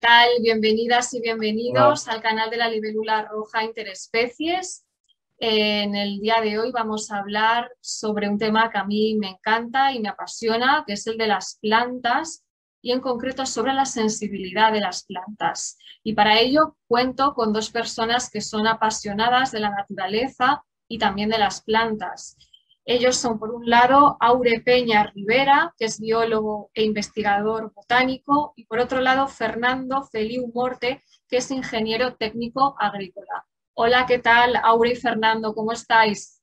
tal? Bienvenidas y Hola, bienvenidos al canal de la libélula roja interespecies. En el día de hoy vamos a hablar sobre un tema que a mí me encanta y me apasiona, que es el de las plantas y en concreto sobre la sensibilidad de las plantas. Y para ello cuento con dos personas que son apasionadas de la naturaleza y también de las plantas. Ellos son, por un lado, Aure Peña Rivera, que es biólogo e investigador botánico, y por otro lado, Fernando Feliu Morte, que es ingeniero técnico agrícola. Hola, ¿qué tal, Aure y Fernando? ¿Cómo estáis?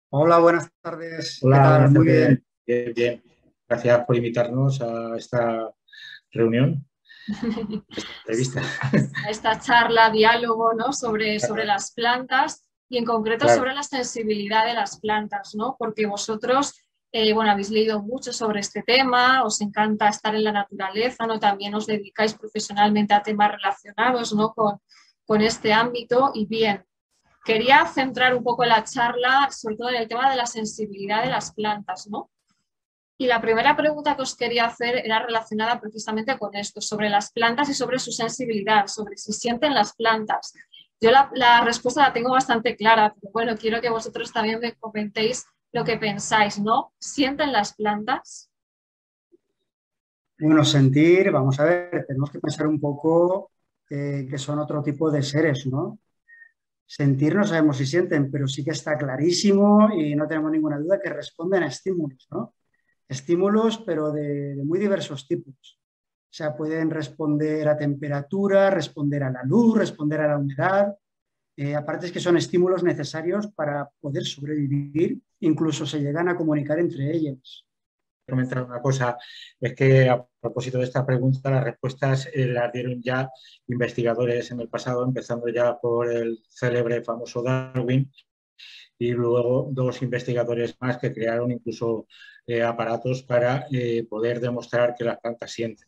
Hola, buenas tardes. ¿Qué hola, tal? buenas Muy tardes. bien. Bien, bien. Gracias por invitarnos a esta reunión, esta entrevista. A esta charla, diálogo, ¿no? sobre Claro, las plantas y en concreto claro. sobre la sensibilidad de las plantas, ¿no? Porque vosotros, bueno, habéis leído mucho sobre este tema, os encanta estar en la naturaleza, ¿no? También os dedicáis profesionalmente a temas relacionados, ¿no? Con este ámbito y bien. Quería centrar un poco la charla, sobre todo en el tema de la sensibilidad de las plantas, ¿no? Y la primera pregunta que os quería hacer era relacionada precisamente con esto, sobre las plantas y sobre su sensibilidad, sobre si sienten las plantas. Yo la respuesta la tengo bastante clara, pero bueno, quiero que vosotros también me comentéis lo que pensáis, ¿no? ¿Sienten las plantas? Bueno, sentir, vamos a ver, tenemos que pensar un poco que son otro tipo de seres, ¿no? Sentir no sabemos si sienten, pero sí que está clarísimo y no tenemos ninguna duda que responden a estímulos, ¿no? Estímulos, pero de muy diversos tipos. O sea, pueden responder a temperatura, responder a la luz, responder a la humedad. Aparte es que son estímulos necesarios para poder sobrevivir, incluso se llegan a comunicar entre ellas. Comentar una cosa, es que a propósito de esta pregunta, las respuestas las dieron ya investigadores en el pasado, empezando ya por el célebre famoso Darwin y luego dos investigadores más que crearon incluso aparatos para poder demostrar que las plantas sienten.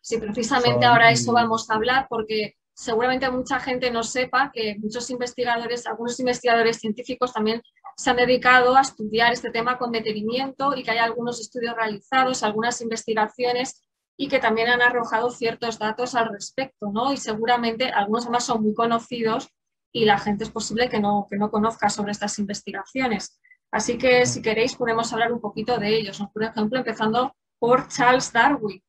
Sí, precisamente Son, ahora eso vamos a hablar porque seguramente mucha gente no sepa que muchos investigadores, algunos investigadores científicos también se han dedicado a estudiar este tema con detenimiento y que hay algunos estudios realizados, algunas investigaciones y que también han arrojado ciertos datos al respecto, ¿no? Y seguramente algunos además son muy conocidos y la gente es posible que no conozca sobre estas investigaciones. Así que si queréis podemos hablar un poquito de ellos, ¿no? Por ejemplo, empezando por Charles Darwin,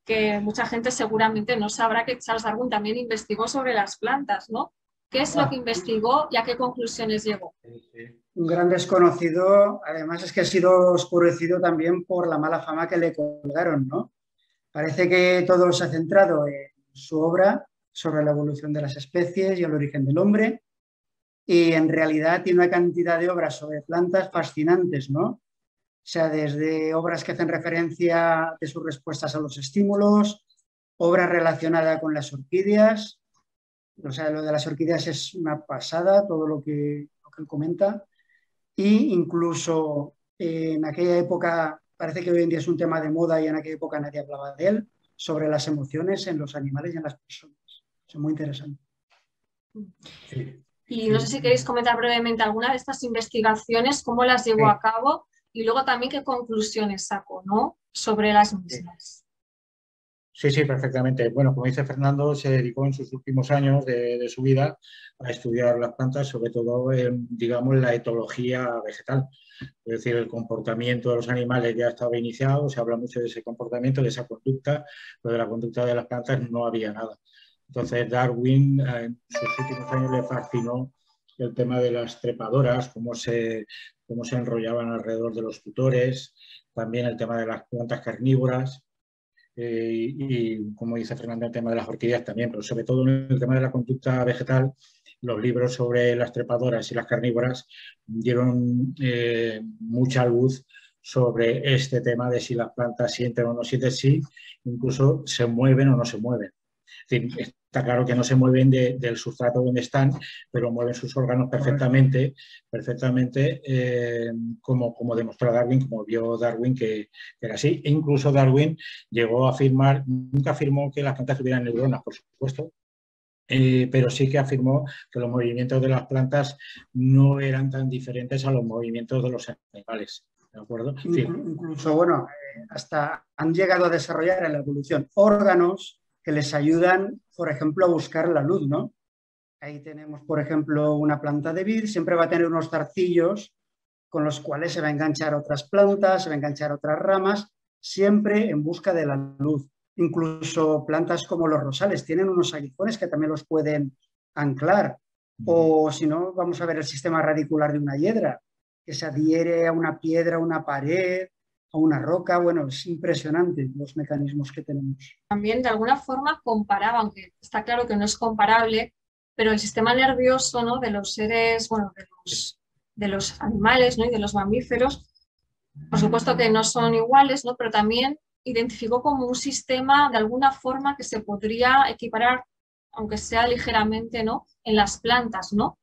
que mucha gente seguramente no sabrá que Charles Darwin también investigó sobre las plantas, ¿no? ¿Qué es lo que Ah, investigó y a qué conclusiones llegó? un gran desconocido, además es que ha sido oscurecido también por la mala fama que le colgaron, ¿no? Parece que todo se ha centrado en su obra sobre la evolución de las especies y el origen del hombre, y en realidad tiene una cantidad de obras sobre plantas fascinantes, ¿no? O sea, desde obras que hacen referencia de sus respuestas a los estímulos, obras relacionadas con las orquídeas, o sea, lo de las orquídeas es una pasada, todo lo que él comenta, e incluso en aquella época, parece que hoy en día es un tema de moda y en aquella época nadie hablaba de él, sobre las emociones en los animales y en las personas. Es muy interesante. sí, Y no sé si queréis sí. comentar brevemente alguna de estas investigaciones, cómo las llevó a Sí, cabo y luego también qué conclusiones sacó, ¿no? Sobre las sí. mismas. Sí, sí, perfectamente. Bueno, como dice Fernando, se dedicó en sus últimos años de su vida a estudiar las plantas, sobre todo, digamos, la etología vegetal. Es decir, el comportamiento de los animales ya estaba iniciado, se habla mucho de ese comportamiento, de esa conducta, pero de la conducta de las plantas no había nada. Entonces, Darwin en sus últimos años le fascinó el tema de las trepadoras, cómo se enrollaban alrededor de los tutores, también el tema de las plantas carnívoras. Y como dice Fernando, el tema de las orquídeas también, pero sobre todo en el tema de la conducta vegetal, los libros sobre las trepadoras y las carnívoras dieron mucha luz sobre este tema de si las plantas sienten o no sienten, si incluso se mueven o no se mueven. Es decir, está claro que no se mueven del sustrato donde están, pero mueven sus órganos Correcto. perfectamente como demostró Darwin, como vio Darwin que era así. E incluso Darwin llegó a afirmar, nunca afirmó que las plantas tuvieran neuronas, por supuesto, pero sí que afirmó que los movimientos de las plantas no eran tan diferentes a los movimientos de los animales. ¿De acuerdo? Es decir, Incluso, bueno, hasta han llegado a desarrollar en la evolución órganos que les ayudan, por ejemplo, a buscar la luz, ¿no? Ahí tenemos, por ejemplo, una planta de vid, siempre va a tener unos zarcillos con los cuales se va a enganchar otras plantas, se va a enganchar otras ramas, siempre en busca de la luz. Incluso plantas como los rosales tienen unos aguijones que también los pueden anclar. O si no, vamos a ver el sistema radicular de una hiedra, que se adhiere a una piedra, a una pared, a una roca. Bueno, es impresionante los mecanismos que tenemos. También de alguna forma comparaba, aunque está claro que no es comparable, pero el sistema nervioso, ¿no?, de los seres, bueno, de los animales, ¿no?, y de los mamíferos, por supuesto que no son iguales, ¿no?, pero también identificó como un sistema de alguna forma que se podría equiparar, aunque sea ligeramente, ¿no?, en las plantas, ¿no?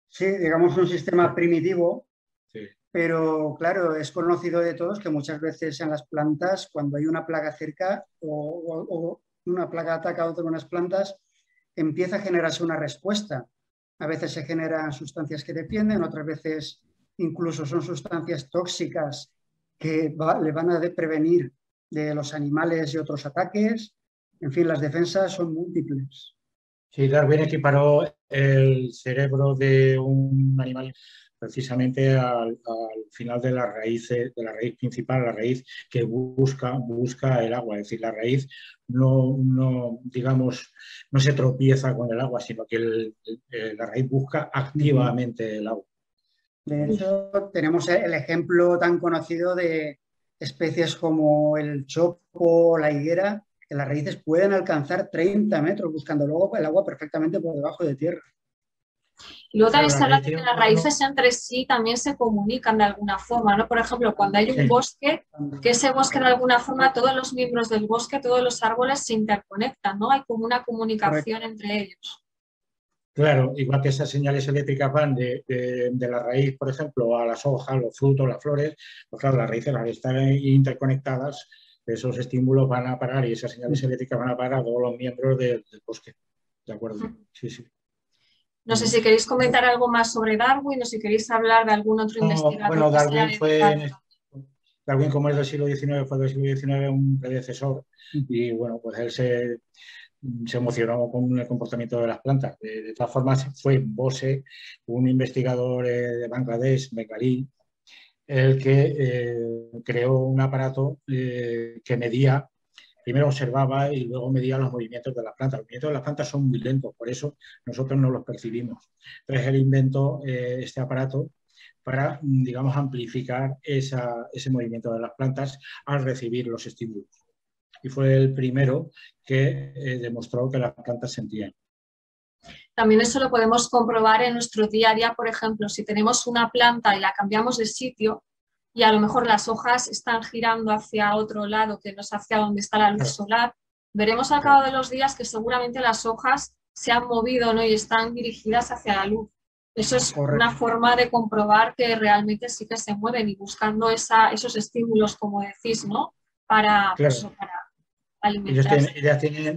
Sí, digamos un sistema primitivo, Sí. pero claro, es conocido de todos que muchas veces en las plantas, cuando hay una plaga cerca o una plaga ataca a otras plantas, empieza a generarse una respuesta. A veces se generan sustancias que defienden, otras veces incluso son sustancias tóxicas que le van a prevenir de los animales y otros ataques. En fin, las defensas son múltiples. Sí, Darwin equiparó el cerebro de un animal precisamente al final de la raíz principal, la raíz que busca el agua. Es decir, la raíz digamos, no se tropieza con el agua, sino que la raíz busca activamente el agua. De hecho, tenemos el ejemplo tan conocido de especies como el chopo o la higuera, que las raíces pueden alcanzar 30 metros buscando luego el agua perfectamente por debajo de tierra. Y luego también Pero se habla de que las raíces entre sí también se comunican de alguna forma, ¿no? Por ejemplo, cuando hay un bosque, que ese bosque de alguna forma, todos los miembros del bosque, todos los árboles se interconectan, ¿no? Hay como una comunicación entre ellos. Claro, igual que esas señales eléctricas van de la raíz, por ejemplo, a las hojas, los frutos, las flores, pues claro, las raíces al estar interconectadas, esos estímulos van a parar y esas señales eléctricas van a parar a todos los miembros del bosque. ¿De acuerdo? Sí, sí. No sé si queréis comentar algo más sobre Darwin o si queréis hablar de algún otro investigador. Bueno, Darwin, como es del siglo XIX, fue del siglo XIX un predecesor y bueno, pues él se emocionó con el comportamiento de las plantas. De todas formas, fue Bose, un investigador de Bangladesh, bengalí, el que creó un aparato que medía, primero observaba y luego medía los movimientos de las plantas. Los movimientos de las plantas son muy lentos, por eso nosotros no los percibimos. Entonces él inventó este aparato para, digamos, amplificar ese movimiento de las plantas al recibir los estímulos. Y fue el primero que demostró que las plantas sentían. También eso lo podemos comprobar en nuestro día a día, por ejemplo, si tenemos una planta y la cambiamos de sitio y a lo mejor las hojas están girando hacia otro lado que no es hacia donde está la luz solar, veremos al cabo de los días que seguramente las hojas se han movido, ¿no?, y están dirigidas hacia la luz. Eso es una forma de comprobar que realmente sí que se mueven y buscando esos estímulos, como decís, ¿no?, para, claro. pues, para alimentarse.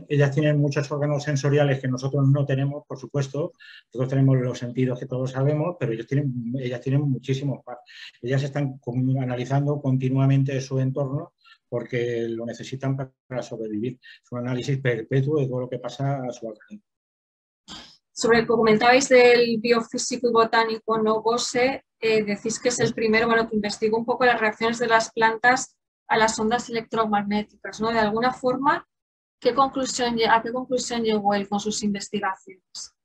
Ellas tienen muchos órganos sensoriales que nosotros no tenemos, por supuesto. Nosotros tenemos los sentidos que todos sabemos, pero ellas tienen muchísimos más. Ellas están analizando continuamente su entorno porque lo necesitan para sobrevivir. Es un análisis perpetuo de todo lo que pasa a su alrededor. Sobre lo que comentabais del biofísico y botánico, ¿no?, Bose, decís que es el primero, bueno, que investigó un poco las reacciones de las plantas a las ondas electromagnéticas, ¿no? De alguna forma, ¿a qué conclusión llegó él con sus investigaciones?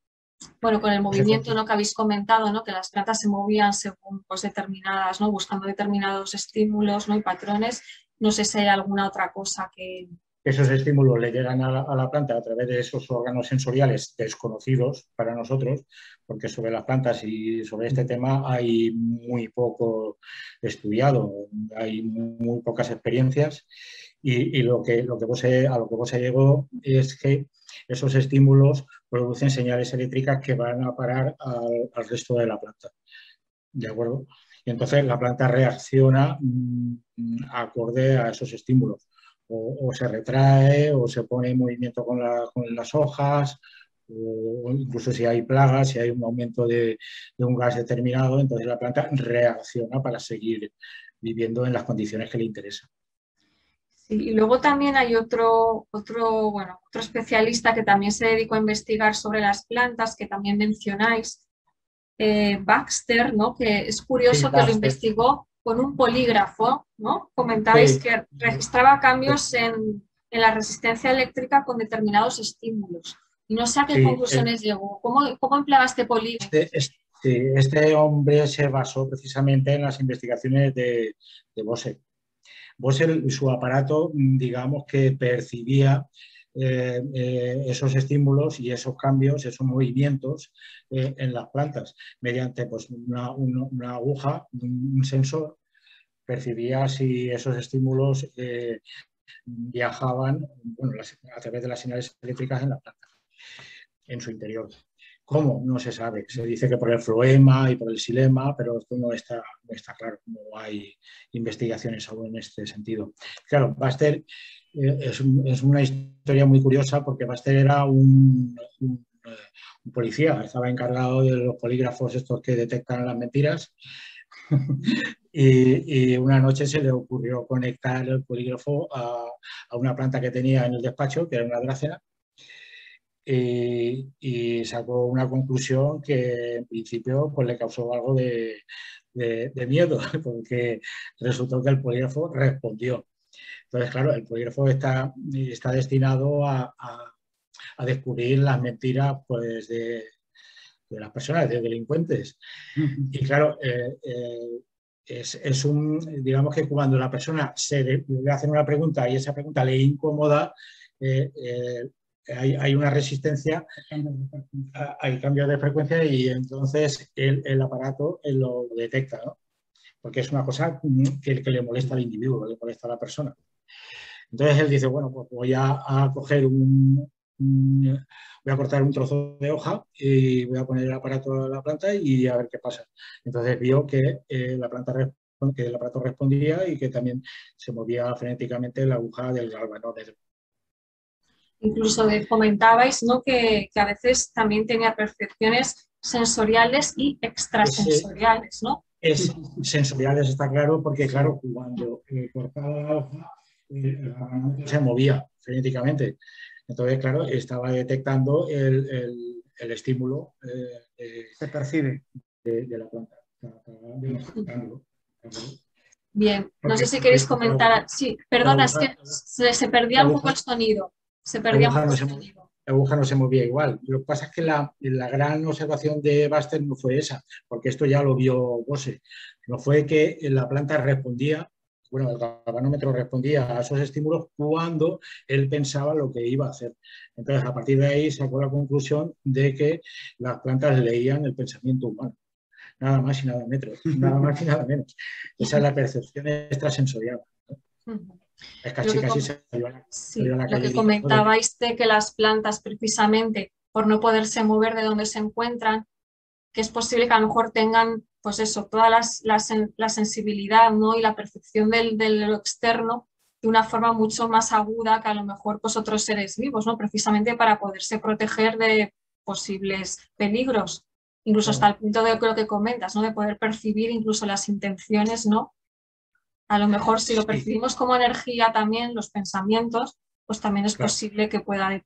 Bueno, con el movimiento, ¿no?, que habéis comentado, ¿no?, que las plantas se movían según, pues, determinadas, ¿no?, buscando determinados estímulos, ¿no?, y patrones. No sé si hay alguna otra cosa que... Esos estímulos le llegan a la planta a través de esos órganos sensoriales desconocidos para nosotros, porque sobre las plantas y sobre este tema hay muy poco estudiado, hay muy pocas experiencias y a lo que Bose llegó es que esos estímulos producen señales eléctricas que van a parar al resto de la planta. ¿De acuerdo? Y entonces la planta reacciona acorde a esos estímulos. O se retrae o se pone en movimiento con las hojas, o incluso si hay plagas, si hay un aumento de un gas determinado, entonces la planta reacciona para seguir viviendo en las condiciones que le interesan. Sí, y luego también hay otro especialista que también se dedicó a investigar sobre las plantas, que también mencionáis, Baxter, ¿no? Que es Sí, curioso que lo Baxter. investigó con un polígrafo, ¿no? Comentabais Sí, que registraba cambios en la resistencia eléctrica con determinados estímulos. Y no sé a qué sí, conclusiones llegó. ¿Cómo empleaba este polígrafo? este hombre se basó precisamente en las investigaciones de Bose. Bose, su aparato, digamos que percibía esos estímulos y esos cambios, esos movimientos en las plantas mediante pues, una aguja, un sensor, percibía si esos estímulos viajaban bueno, a través de las señales eléctricas en la planta, en su interior. ¿Cómo? No se sabe. Se dice que por el floema y por el xilema, pero esto no está claro. No hay investigaciones aún en este sentido. Claro, Baxter es una historia muy curiosa porque Baxter era un policía, estaba encargado de los polígrafos estos que detectan las mentiras y una noche se le ocurrió conectar el polígrafo a una planta que tenía en el despacho, que era una drácena, y sacó una conclusión que en principio pues, le causó algo de miedo, porque resultó que el polígrafo respondió. Entonces, claro, el polígrafo está destinado a descubrir las mentiras pues, de las personas, de delincuentes. Y claro, digamos que cuando la persona le hacen una pregunta y esa pregunta le incomoda, eh, eh, hay una resistencia, hay cambios de frecuencia y entonces el aparato lo detecta, ¿no? Porque es una cosa que le molesta al individuo, le molesta a la persona. Entonces él dice, bueno, pues voy a coger voy a cortar un trozo de hoja y voy a poner el aparato a la planta y a ver qué pasa. Entonces vio que, que el aparato respondía y que también se movía frenéticamente la aguja del galvanómetro. Incluso comentabais, ¿no? Que a veces también tenía percepciones sensoriales y Ese extrasensoriales, ¿no? es sensoriales, está claro, porque claro, cuando cortaba la hoja, el galvanómetro se movía frenéticamente. Entonces, claro, estaba detectando el estímulo Se percibe. de la planta. Estaba demostrando. Bien, no sé Porque, si queréis porque comentar. Sí, la perdona, es aguja, que se la perdía un poco aguja, el sonido. Se la perdía un aguja poco no el se, sonido. la aguja no se movía igual. Lo que pasa es que la gran observación de Baxter no fue esa, porque esto ya lo vio Bose. No fue que la planta respondía, bueno, el galvanómetro respondía a esos estímulos cuando él pensaba lo que iba a hacer. Entonces, a partir de ahí sacó la conclusión de que las plantas leían el pensamiento humano. Nada más y nada menos, nada más y nada menos. Esa es la percepción extrasensorial. Es Lo casi que, casi com- salió a sí, la lo calle que diciendo de que comentabais de que las plantas, precisamente por no poderse mover de donde se encuentran, que es posible que a lo mejor tengan, pues eso, toda la sensibilidad, ¿no? Y la percepción de lo externo de una forma mucho más aguda que a lo mejor pues, otros seres vivos, ¿no? Precisamente para poderse proteger de posibles peligros, incluso hasta el punto de lo que comentas, ¿no? De poder percibir incluso las intenciones, ¿no? A lo mejor si lo sí, percibimos como energía también, los pensamientos, pues también es claro, posible que puedan,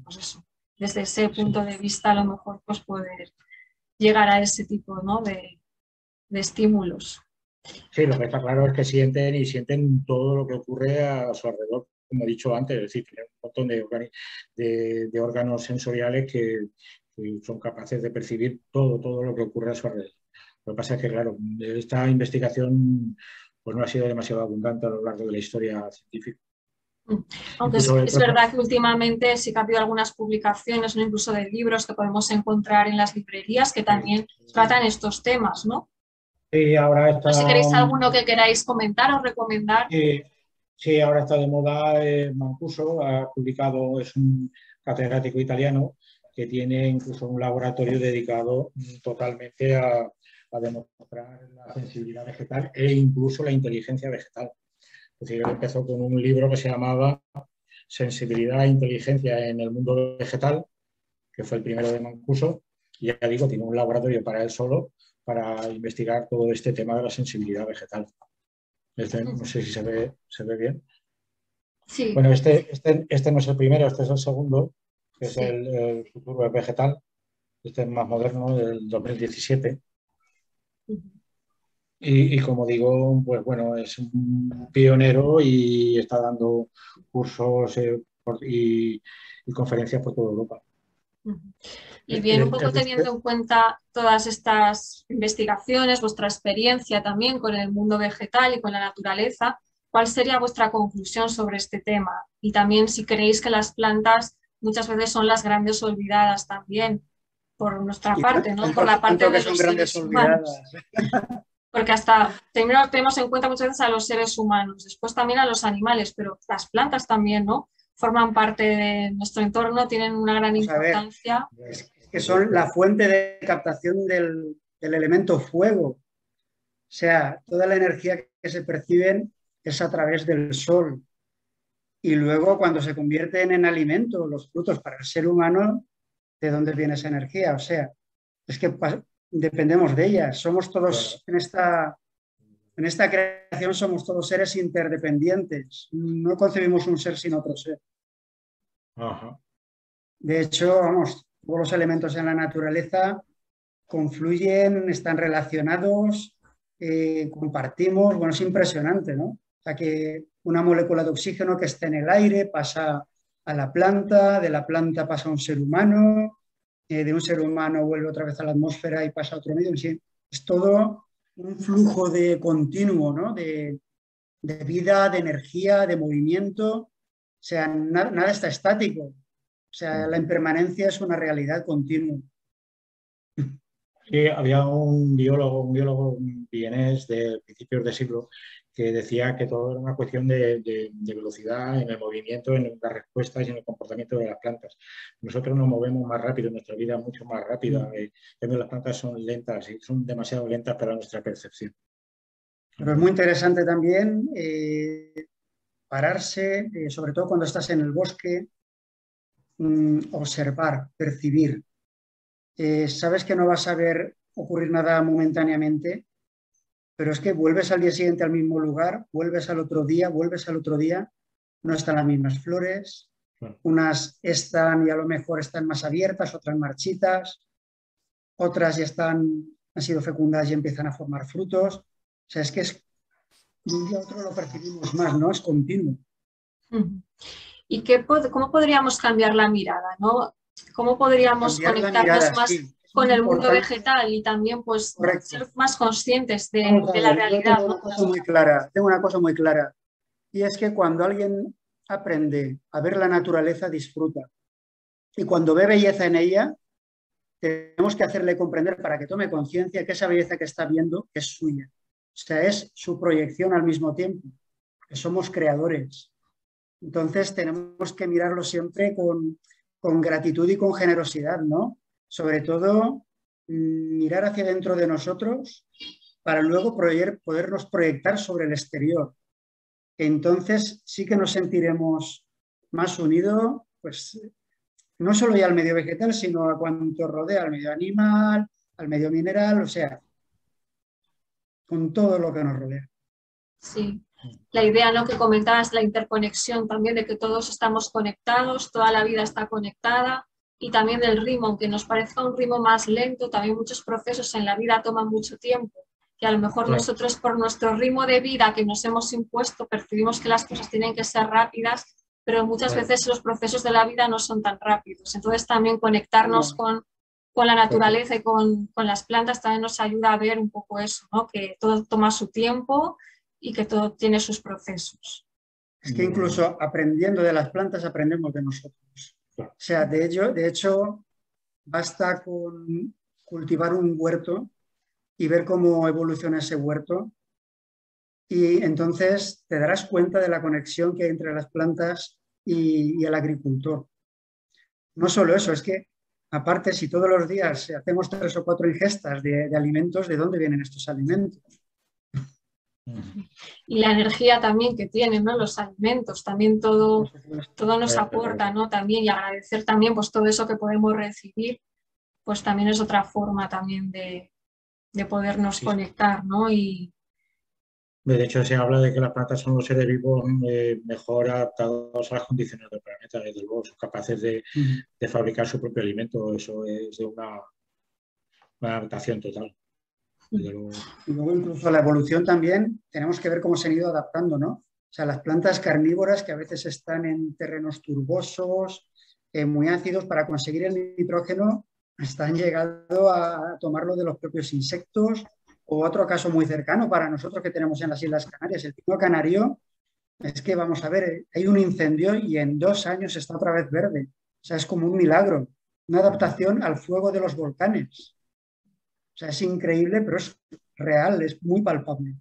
pues eso, desde ese sí. punto de vista a lo mejor pues poder llegar a ese tipo, ¿no? de estímulos. Sí, lo que está claro es que sienten y sienten todo lo que ocurre a su alrededor, como he dicho antes, es decir, tienen un montón de órganos sensoriales que son capaces de percibir todo lo que ocurre a su alrededor. Lo que pasa es que, claro, esta investigación pues, no ha sido demasiado abundante a lo largo de la historia científica. Aunque Incluso es verdad que últimamente sí que ha habido algunas publicaciones, ¿no? Incluso de libros que podemos encontrar en las librerías que también tratan estos temas, ¿no? sí, ahora No sé si está, queréis alguno que queráis comentar o recomendar. sí, ahora está de moda Mancuso, ha publicado, es un catedrático italiano que tiene incluso un laboratorio dedicado totalmente a demostrar la sensibilidad vegetal e incluso la inteligencia vegetal. Es decir, él empezó con un libro que se llamaba Sensibilidad e inteligencia en el mundo vegetal, que fue el primero de Mancuso, y ya digo, tiene un laboratorio para él solo para investigar todo este tema de la sensibilidad vegetal. No sé si se ve bien. Sí, Bueno, este no es el primero, este es el segundo, que es sí. el futuro vegetal. Este es más moderno, del 2017. Ujú. Y como digo, pues bueno, es un pionero y está dando cursos y conferencias por toda Europa. Ujú. Y bien, un poco Es de teniendo este- en cuenta todas estas investigaciones, vuestra experiencia también con el mundo vegetal y con la naturaleza, ¿cuál sería vuestra conclusión sobre este tema? Y también si creéis que las plantas muchas veces son las grandes olvidadas también por nuestra Y parte, ¿no? Por tanto, la parte tanto que de son los grandes seres humanos. olvidadas. Porque hasta primero tenemos en cuenta muchas veces a los seres humanos, después también a los animales, pero las plantas también, ¿no? Forman parte de nuestro entorno, tienen una gran Vamos a ver, importancia. es que son la fuente de captación del elemento fuego. O sea, toda la energía que se perciben es a través del sol. Y luego cuando se convierten en alimento, los frutos para el ser humano, ¿de dónde viene esa energía? O sea, es que dependemos de ellas. Somos Claro. todos en esta creación somos todos seres interdependientes. No concebimos un ser sin otro ser. Ajá. De hecho, vamos, todos los elementos en la naturaleza confluyen, están relacionados, compartimos. Bueno, es impresionante, ¿no? O sea, que una molécula de oxígeno que está en el aire pasa a la planta, de la planta pasa a un ser humano, de un ser humano vuelve otra vez a la atmósfera y pasa a otro medio. En sí, es todo un flujo de continuo, ¿no? De vida, de energía, de movimiento. O sea, nada está estático. O sea, la impermanencia es una realidad continua. Sí, había un biólogo vienés de principios de siglo que decía que todo era una cuestión de velocidad en el movimiento, en las respuestas y en el comportamiento de las plantas. Nosotros nos movemos más rápido, nuestra vida es mucho más rápida, en cambio las plantas son lentas y son demasiado lentas para nuestra percepción. Pero es muy interesante también pararse, sobre todo cuando estás en el bosque, observar, percibir. Sabes que no vas a ver ocurrir nada momentáneamente, pero es que vuelves al día siguiente al mismo lugar, vuelves al otro día, vuelves al otro día, no están las mismas flores, Bueno, unas están y a lo mejor están más abiertas, otras marchitas, otras ya han sido fecundadas y empiezan a formar frutos. O sea, es que de un día a otro lo percibimos más, ¿no? Es continuo. Ujú. ¿Y cómo podríamos cambiar la mirada, ¿no? ¿Cómo podríamos Cambiar la conectarnos mirada, más sí, es con muy el mundo importante, vegetal y también pues correcto. ser más conscientes Vamos a de la ver, yo tengo realidad, ¿no? una cosa muy clara, y es que cuando alguien aprende a ver la naturaleza, disfruta. Y cuando ve belleza en ella, tenemos que hacerle comprender para que tome conciencia que esa belleza que está viendo es suya. O sea, es su proyección al mismo tiempo, que somos creadores. Entonces tenemos que mirarlo siempre con gratitud y con generosidad, ¿no? Sobre todo, mirar hacia dentro de nosotros para luego podernos proyectar sobre el exterior. Entonces sí que nos sentiremos más unidos, pues no solo ya al medio vegetal, sino a cuanto rodea al medio animal, al medio mineral, o sea, con todo lo que nos rodea. Sí. La idea, ¿no? Que comentabas, la interconexión también, de que todos estamos conectados, toda la vida está conectada, y también del ritmo, aunque nos parezca un ritmo más lento, también muchos procesos en la vida toman mucho tiempo, y a lo mejor claro, nosotros por nuestro ritmo de vida que nos hemos impuesto percibimos que las cosas tienen que ser rápidas, pero muchas claro, veces los procesos de la vida no son tan rápidos. Entonces también conectarnos No, con la claro. naturaleza y con las plantas también nos ayuda a ver un poco eso, ¿no? Que todo toma su tiempo y que todo tiene sus procesos. es que incluso aprendiendo de las plantas aprendemos de nosotros. Claro. O sea, de hecho basta con cultivar un huerto y ver cómo evoluciona ese huerto y entonces te darás cuenta de la conexión que hay entre las plantas y el agricultor. No solo eso, es que aparte si todos los días hacemos 3 o 4 ingestas de alimentos, ¿de dónde vienen estos alimentos? Y la energía también que tienen, ¿no? Los alimentos, también Por todo, supuesto. todo nos aporta, ¿no? También, y agradecer también pues todo eso que podemos recibir, pues también es otra forma también de podernos Sí, sí. conectar, ¿no? De hecho, se habla de que las plantas son los seres vivos mejor adaptados a las condiciones del planeta, desde luego, son capaces de fabricar su propio alimento. Eso es de una adaptación total. Desde luego. Y luego incluso la evolución también, tenemos que ver cómo se han ido adaptando, ¿no? O sea, las plantas carnívoras que a veces están en terrenos turbosos, muy ácidos, para conseguir el nitrógeno, están llegando a tomarlo de los propios insectos. O otro caso muy cercano para nosotros que tenemos en las Islas Canarias, el pino canario, es que vamos a ver, hay un incendio y en 2 años está otra vez verde. O sea, es como un milagro, una adaptación al fuego de los volcanes. O sea, es increíble, pero es real, es muy palpable.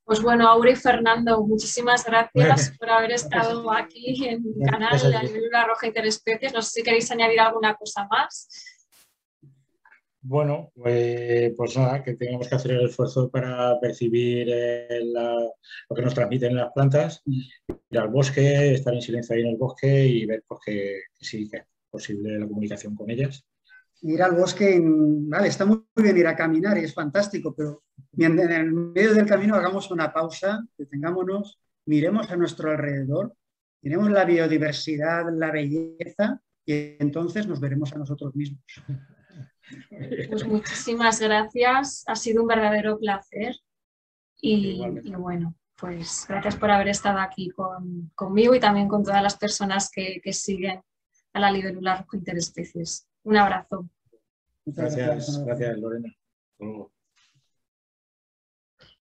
Pues bueno, Aura y Fernando, muchísimas gracias por haber estado aquí en mi canal de la Libélula Roja Interespecies. No sé si queréis añadir alguna cosa más. Bueno, pues nada, que tengamos que hacer el esfuerzo para percibir lo que nos transmiten las plantas, ir al bosque, estar en silencio ahí en el bosque y ver pues, que sí, que es posible la comunicación con ellas. Ir al bosque, vale, está muy bien ir a caminar y es fantástico, pero en el medio del camino hagamos una pausa, detengámonos, miremos a nuestro alrededor, miremos la biodiversidad, la belleza y entonces nos veremos a nosotros mismos. Pues muchísimas gracias, ha sido un verdadero placer y bueno, pues gracias por haber estado aquí conmigo y también con todas las personas que siguen a la Libélula Roja Interespecies. Un abrazo. Gracias, Lorena. Hasta luego.